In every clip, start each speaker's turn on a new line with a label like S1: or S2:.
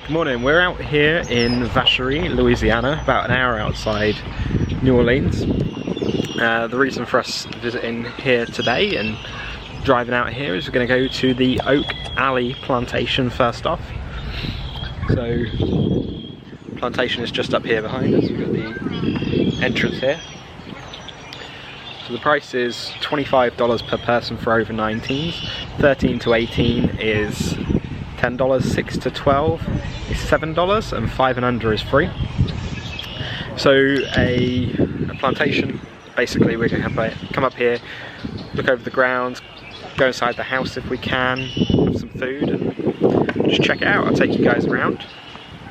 S1: Good morning, we're out here in Vacherie, Louisiana, about an hour outside New Orleans. The reason for us visiting here today and driving out here is we're going to go to the Oak Alley Plantation first off. So, plantation is just up here behind us. We've got the entrance here. So the price is $25 per person for over 19s, 13 to 18 is $10, 6 to 12 is $7, and 5 and under is free. So a plantation, basically we're going to come up here, look over the grounds, go inside the house if we can, have some food and just check it out. I'll take you guys around,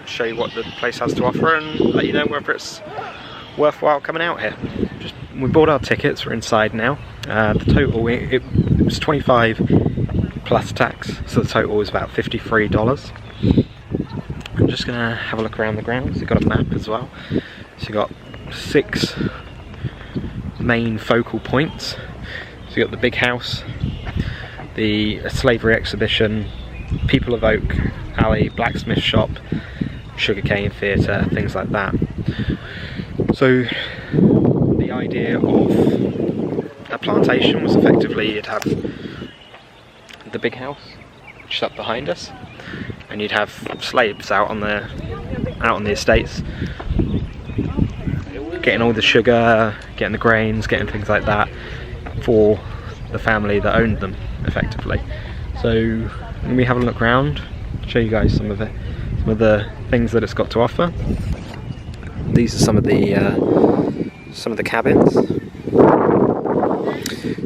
S1: show you what the place has to offer and let you know whether it's worthwhile coming out here. We bought our tickets, we're inside now. The total, it was 25 plus tax, so the total was about $53. I'm just going to have a look around the grounds. You've got a map as well. So you've got 6 main focal points. So you've got the big house, the slavery exhibition, People of Oak Alley, Blacksmith Shop, sugarcane theatre, things like that. So the idea of a plantation was effectively you'd have the big house, which is up behind us, and you'd have slaves out on the estates, getting all the sugar, getting the grains, getting things like that for the family that owned them, effectively. So when we have a look around, show you guys some of the things that it's got to offer. These are some of the cabins.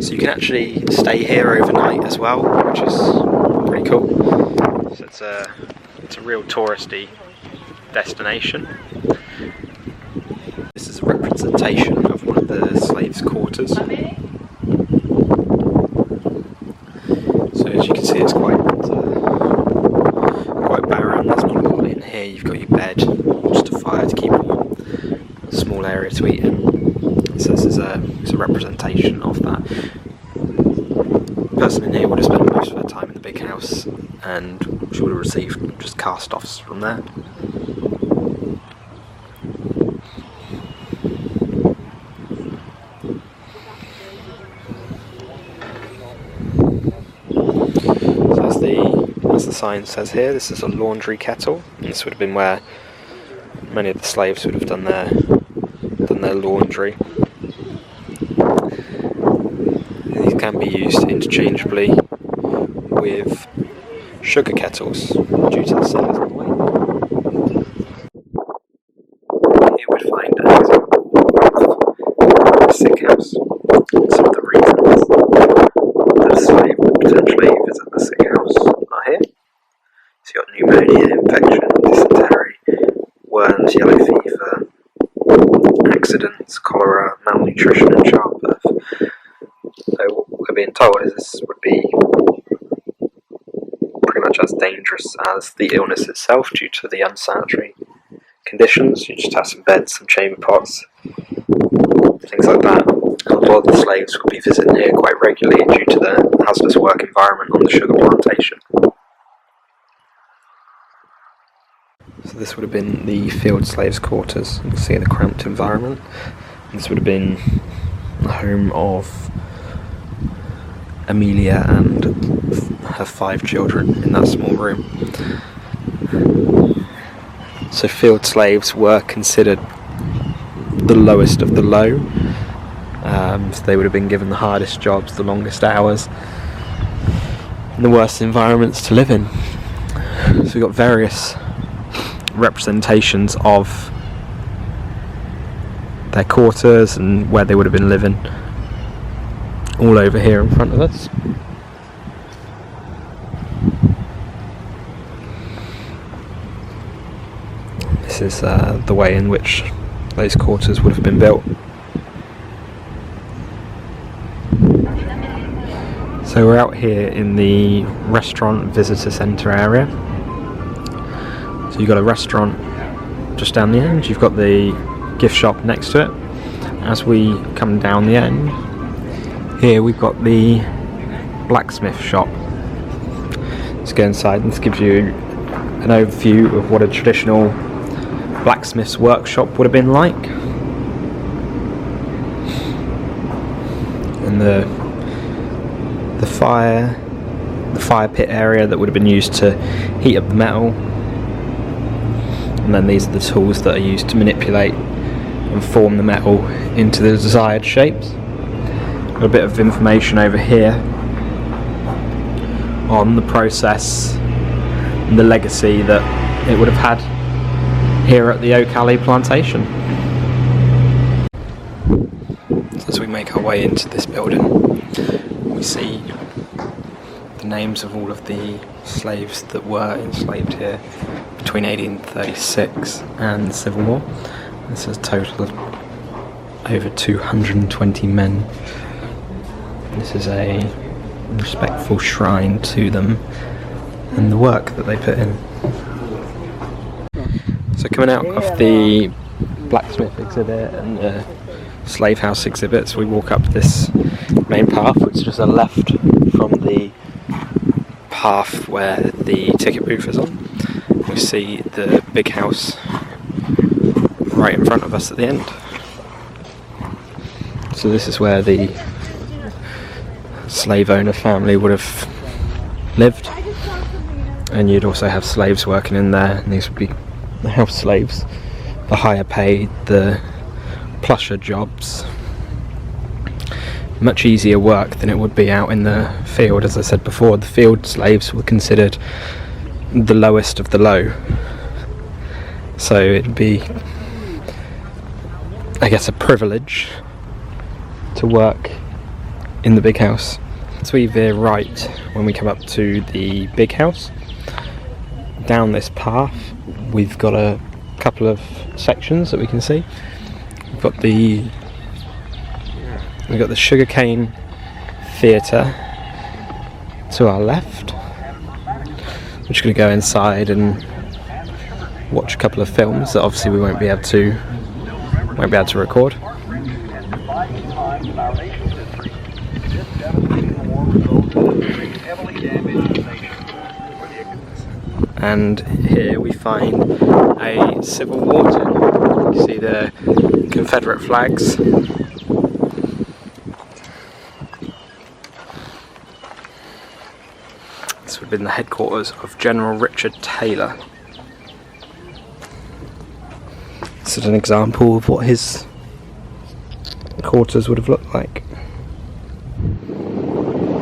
S1: So you can actually stay here overnight as well, which is pretty cool. So it's a real touristy destination. This is a representation of one of the slaves' quarters. So as you can see, it's quite barren. There's not a lot in here. You've got your bed, just a fire to keep warm, a small area to eat in. So this is a representation of that. The person in here would have spent most of their time in the big house, and she would have received just cast-offs from there. So as the sign says here, this is a laundry kettle. And this would have been where many of the slaves would have done their laundry. These can be used interchangeably with sugar kettles due to the size of the weight. Here we'd find an example of a sick house. Some of the reasons that a slave would potentially visit the sick house are here. So you've got pneumonia, infection, dysentery, worms, yellow fever, accidents, cholera, malnutrition and childbirth. So what we're being told is this would be pretty much as dangerous as the illness itself due to the unsanitary conditions. You just have some beds, some chamber pots, things like that. And a lot of the slaves would be visiting here quite regularly due to the hazardous work environment on the sugar plantation. So this would have been the field slaves' quarters. You can see the cramped environment. This would have been the home of Amelia and her 5 children in that small room. So field slaves were considered the lowest of the low. So they would have been given the hardest jobs, the longest hours, and the worst environments to live in. So we've got various representations of their quarters and where they would have been living all over here in front of us. This is the way in which those quarters would have been built. So we're out here in the restaurant visitor centre area. So you've got a restaurant just down the end, you've got the gift shop next to it. As we come down the end, here we've got the Blacksmith Shop. Let's go inside and this gives you an overview of what a traditional blacksmith's workshop would have been like. And the fire pit area that would have been used to heat up the metal. And then these are the tools that are used to manipulate and form the metal into the desired shapes. Got a bit of information over here on the process and the legacy that it would have had here at the Oak Alley Plantation. So as we make our way into this building, we see the names of all of the slaves that were enslaved here between 1836 and the Civil War. This is a total of over 220 men. This is a respectful shrine to them and the work that they put in. So coming out of the blacksmith exhibit and the slave house exhibits, we walk up this main path, which is just a left from the path where the ticket booth is on. We see the big house right in front of us at the end. So this is where the slave owner family would have lived, and you'd also have slaves working in there, and these would be the house slaves, the higher paid, the plusher jobs. Much easier work than it would be out in the field. As I said before, the field slaves were considered the lowest of the low, so it'd be, I guess, a privilege to work in the big house. So we veer right when we come up to the big house. Down this path we've got a couple of sections that we can see. We've got the sugarcane theatre to our left. We're just going to go inside and watch a couple of films that obviously we won't be able to record. And here we find a Civil War tent. You can see the Confederate flags. This would have been the headquarters of General Richard Taylor. This is an example of what his quarters would have looked like.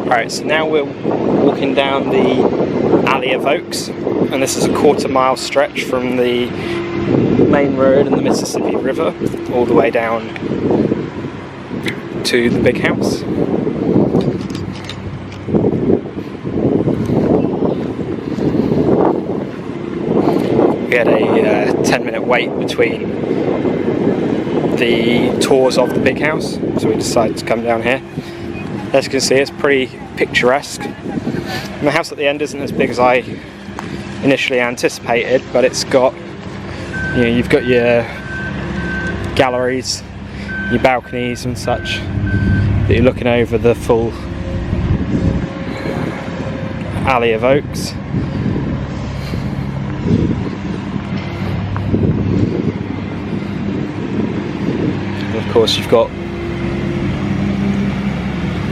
S1: Alright, so now we're walking down the Alley of Oaks, and this is a quarter-mile stretch from the main road and the Mississippi River all the way down to the big house. We had a 10-minute wait between the tours of the big house, so we decided to come down here. As you can see, it's pretty picturesque. And the house at the end isn't as big as I initially anticipated, but it's got, you know, you've got your galleries, your balconies and such, that you're looking over the full Alley of Oaks. And of course you've got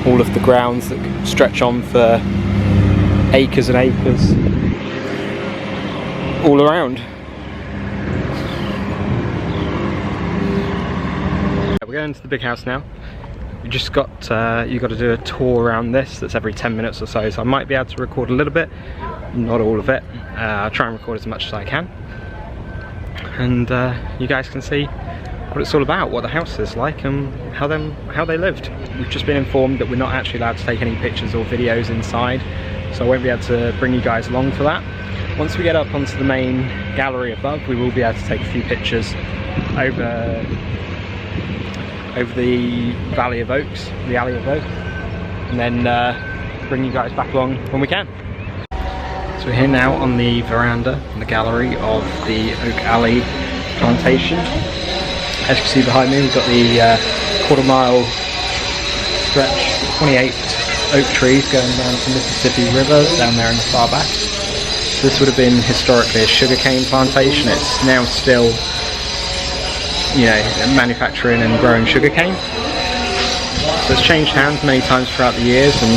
S1: all of the grounds that stretch on for acres and acres all around. We're going to the big house now. You just got you got to do a tour around this. That's every 10 minutes or so. So I might be able to record a little bit, not all of it. I'll try and record as much as I can, and you guys can see what it's all about, what the house is like, and how they lived. We've just been informed that we're not actually allowed to take any pictures or videos inside, so I won't be able to bring you guys along for that. Once we get up onto the main gallery above, we will be able to take a few pictures over the Valley of Oaks, the Alley of Oaks, and then bring you guys back along when we can. So we're here now on the veranda in the gallery of the Oak Alley Plantation. As you can see behind me, we've got the quarter-mile stretch, 28 oak trees going down to the Mississippi River down there in the far back. So this would have been historically a sugarcane plantation. It's now still, you know, manufacturing and growing sugarcane. So it's changed hands many times throughout the years, and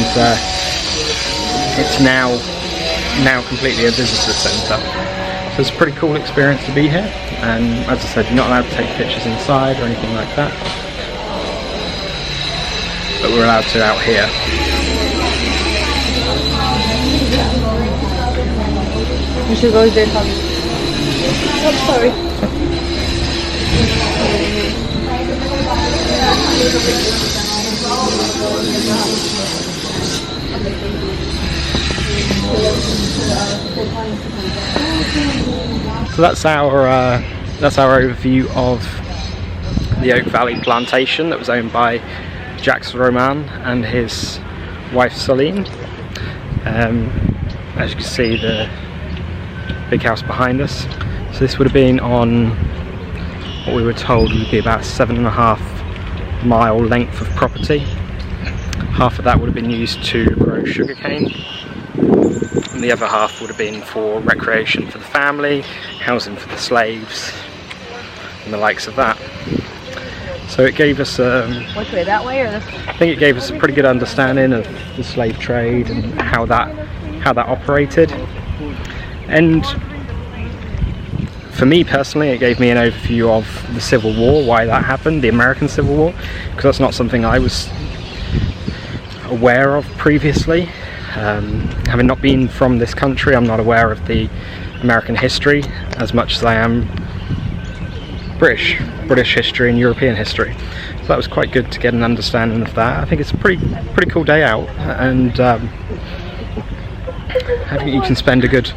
S1: it's now completely a visitor centre. So it's a pretty cool experience to be here, and as I said, you're not allowed to take pictures inside or anything like that, but we're allowed to out here.
S2: You should go there, Tommy. Oh, sorry.
S1: So that's our overview of the Oak Alley Plantation that was owned by Jacques Roman and his wife Celine. As you can see, the big house behind us. So this would have been on what we were told would be about a 7.5 mile length of property. Half of that would have been used to grow sugarcane, and the other half would have been for recreation for the family, housing for the slaves, and the likes of that. So it gave us
S2: which way, that way or this?
S1: I think it gave us a pretty good understanding of the slave trade and how that operated. And for me personally, it gave me an overview of the Civil War, why that happened, the American Civil War, because that's not something I was aware of previously. Having not been from this country, I'm not aware of the American history as much as I am British history and European history. So that was quite good to get an understanding of that. I think it's a pretty cool day out, and I think you can spend a good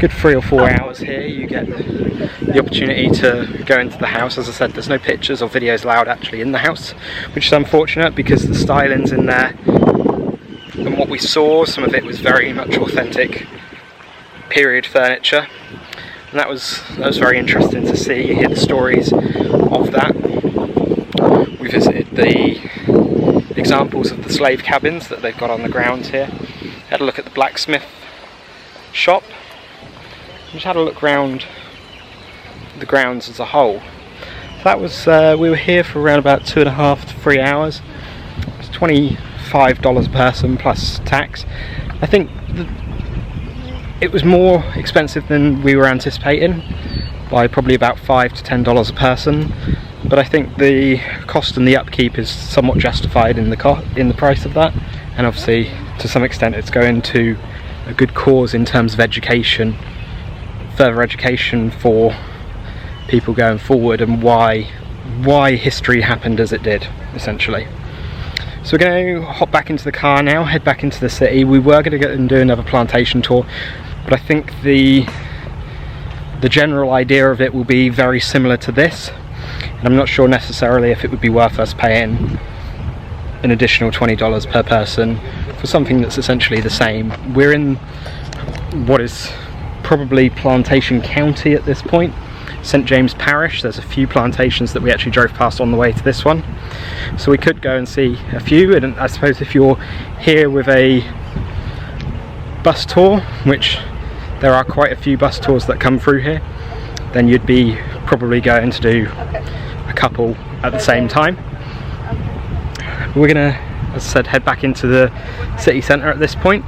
S1: 3 or 4 hours here. You get the opportunity to go into the house. As I said, there's no pictures or videos allowed actually in the house, which is unfortunate because the styling's in there, and what we saw, some of it was very much authentic period furniture, and that was very interesting to see. You hear the stories of that. We visited the examples of the slave cabins that they've got on the grounds here. Had a look at the Blacksmith Shop. Just had a look around the grounds as a whole. That was we were here for around about 2.5 to 3 hours. It's $25 a person plus tax. I think it was more expensive than we were anticipating by probably about $5 to $10 a person, but I think the cost and the upkeep is somewhat justified in the price of that, and obviously to some extent it's going to a good cause in terms of education, further education for people going forward, and why history happened as it did, essentially. So we're going to hop back into the car now, head back into the city. We were going to go and do another plantation tour, but I think the general idea of it will be very similar to this, and I'm not sure necessarily if it would be worth us paying an additional $20 per person for something that's essentially the same. We're in what is probably Plantation County at this point, St James Parish. There's a few plantations that we actually drove past on the way to this one, so we could go and see a few. And I suppose if you're here with a bus tour, which there are quite a few bus tours that come through here, then you'd be probably going to do a couple at the same time. We're gonna, as I said, head back into the city centre at this point,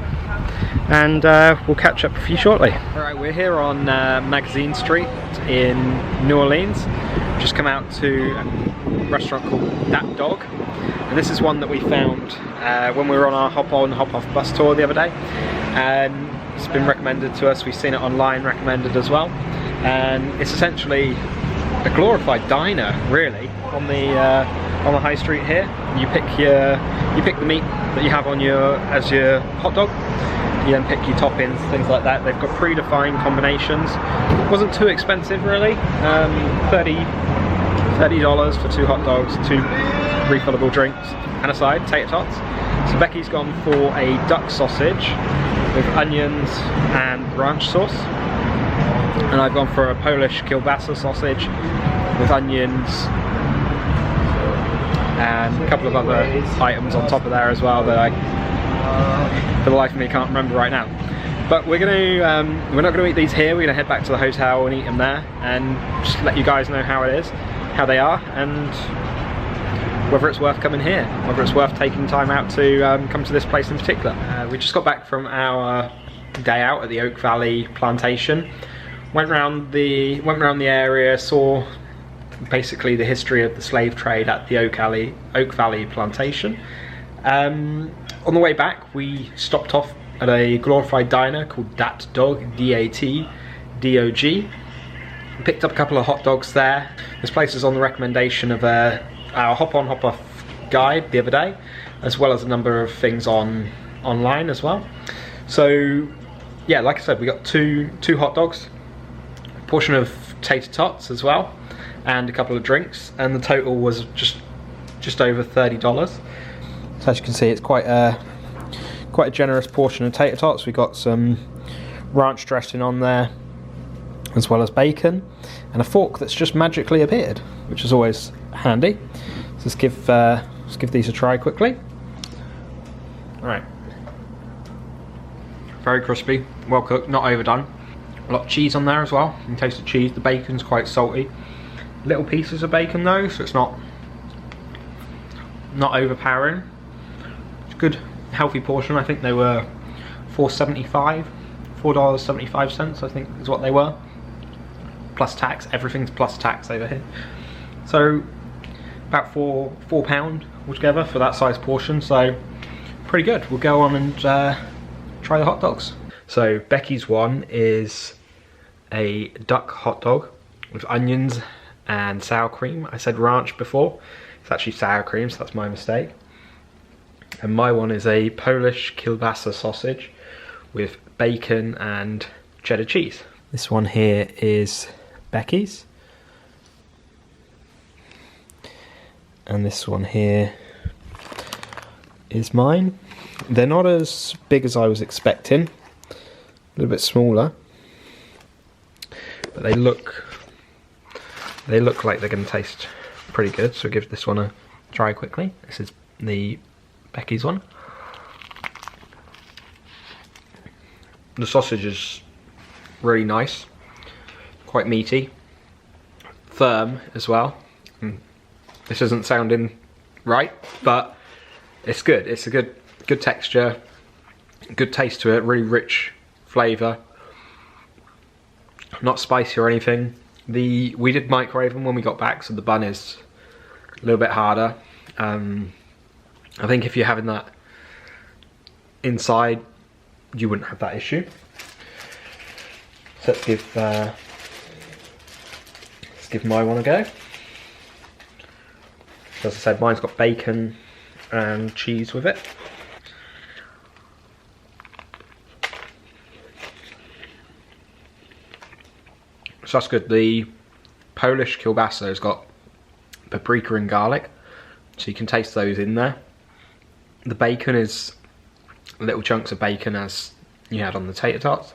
S1: and we'll catch up with you shortly. Alright, we're here on Magazine Street in New Orleans. Just come out to a restaurant called Dat Dog, and this is one that we found when we were on our hop-on, hop-off bus tour the other day, and it's been recommended to us. We've seen it online recommended as well, and it's essentially a glorified diner really on the high street here. You pick the meat that you have on as your hot dog. You then pick your toppings, things like that. They've got predefined combinations. It wasn't too expensive really. $30 for 2 hot dogs, 2 refillable drinks, and a side, tater tots. So Becky's gone for a duck sausage with onions and ranch sauce, and I've gone for a Polish kielbasa sausage with onions and a couple of other items on top of there as well that I, for the life of me, can't remember right now. But we're not gonna eat these here. We're gonna head back to the hotel and eat them there, and just let you guys know how it is, how they are, and whether it's worth coming here, whether it's worth taking time out to come to this place in particular. We just got back from our day out at the Oak Valley Plantation. Went round the area, saw basically the history of the slave trade at the Oak Valley Plantation. On the way back, we stopped off at a glorified diner called Dat Dog, D-A-T-D-O-G. Picked up a couple of hot dogs there. This place is on the recommendation of our hop on hop off guide the other day, as well as a number of things online as well. So yeah, like I said, we got two hot dogs, a portion of tater tots as well, and a couple of drinks, and the total was just over $30. So as you can see, it's quite a generous portion of tater tots. We got some ranch dressing on there, as well as bacon, and a fork that's just magically appeared, which is always handy. So let's give these a try quickly. All right, very crispy, well cooked, not overdone. A lot of cheese on there as well. You can taste the cheese. The bacon's quite salty. Little pieces of bacon though, so it's not overpowering. It's a good, healthy portion. I think they were $4.75, I think is what they were. Plus tax, everything's plus tax over here. So about £4 altogether for that size portion, so pretty good. We'll go on and try the hot dogs. So Becky's one is a duck hot dog with onions and sour cream. I said ranch before, it's actually sour cream, so that's my mistake. And my one is a Polish kielbasa sausage with bacon and cheddar cheese. This one here is Becky's, and this one here is mine. They're not as big as I was expecting, a little bit smaller, but they look like they're going to taste pretty good. So give this one a try quickly. This is the Becky's one. The sausage is really nice, quite meaty, firm as well. This isn't sounding right, but it's good. It's a good texture, good taste to it, really rich flavour, not spicy or anything. We did microwave them when we got back, so the bun is a little bit harder. I think if you're having that inside, you wouldn't have that issue. So let's give my one a go. So as I said, mine's got bacon and cheese with it. So that's good. The Polish kielbasa has got paprika and garlic, so you can taste those in there. The bacon is little chunks of bacon as you had on the tater tots,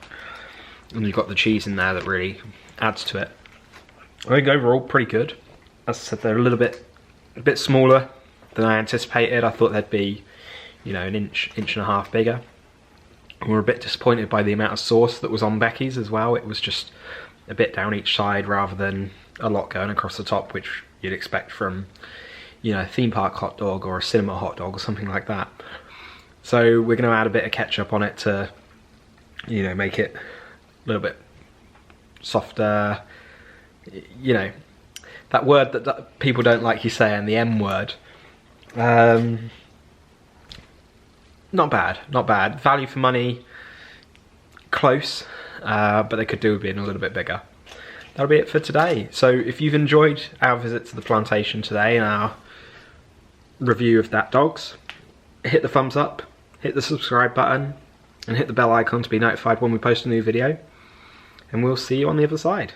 S1: and you've got the cheese in there that really adds to it. I think overall pretty good. As I said, they're a bit smaller than I anticipated. I thought they'd be, you know, an inch and a half bigger. We were a bit disappointed by the amount of sauce that was on Becky's as well. It was just a bit down each side rather than a lot going across the top, which you'd expect from, you know, a theme park hot dog or a cinema hot dog or something like that. So we're going to add a bit of ketchup on it to, you know, make it a little bit softer. You know, that word that people don't like you saying, the M word. Not bad, not bad. Value for money, close, but they could do with being a little bit bigger. That'll be it for today. So if you've enjoyed our visit to the plantation today and our review of Dat Dogs, hit the thumbs up, hit the subscribe button, and hit the bell icon to be notified when we post a new video. And we'll see you on the other side.